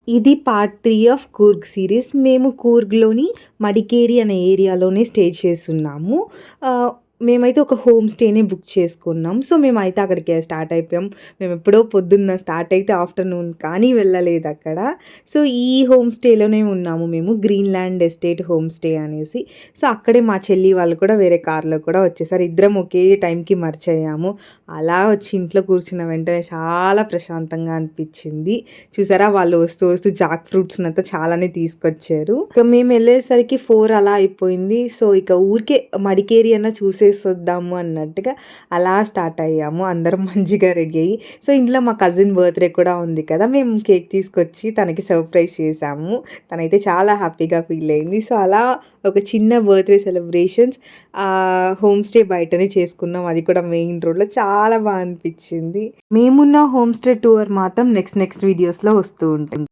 ఇది part 3 of Coorg series. మేము కూర్గ్‌లోని మడికేరి అనే ఏరియాలోనే స్టే చేసున్నాము. మేమైతే ఒక హోమ్ స్టేనే బుక్ చేసుకున్నాం. సో, మేమైతే అక్కడికి స్టార్ట్ అయిపోయాం. మేమెప్పుడో పొద్దున్న స్టార్ట్ అయితే ఆఫ్టర్‌నూన్ కానీ వెళ్ళలేదక్కడ. సో, ఈ హోమ్ స్టేలోనే ఉన్నాము మేము. గ్రీన్‌లాండ్ ఎస్టేట్ హోమ్ స్టే అనేసి. సో, అక్కడే మా చెల్లి వాళ్ళు కూడా వేరే కార్‌లో కూడా వచ్చేసారు. ఇద్దరం ఒకే టైంకి మర్చ్ అయ్యాము. అలా వచ్చి ఇంట్లో కూర్చున్న వెంటనే చాలా ప్రశాంతంగా అనిపిచ్చింది. చూసారా వాళ్ళు వస్తూ వస్తూ జాక్ ఫ్రూట్స్‌నంతా చాలానే తీసుకొచ్చారు. ఇక మేమెళ్ళేసరికి 4 అలా అయిపోయింది. సో, ఇక ఊరికే మడికేరి అన్నా చూసేసొద్దాము అన్నట్టుగా అలా స్టార్ట్ అయ్యాము. అందరం మంచిగా రెడీ అయ్యి. సో, ఇంట్లో మా కజిన్ బర్త్‌డే కూడా ఉంది కదా! మేము కేక్ తీసుకొచ్చి తనకి సర్ప్రైజ్ చేశాము. తనైతే చాలా హ్యాపీగా ఫీల్ అయింది. సో, అలా ఒక చిన్న బర్త్‌డే సెలబ్రేషన్స్ హోమ్ స్టే బయటనే చేసుకున్నాం. అది కూడా మెయిన్ రోడ్‌లో. చాలా అనిపిచ్చింది. మేమున్న హోమ్ స్టే టూర్ మాత్రం నెక్స్ట్ వీడియోస్‌లో వస్తూ ఉంటుంది.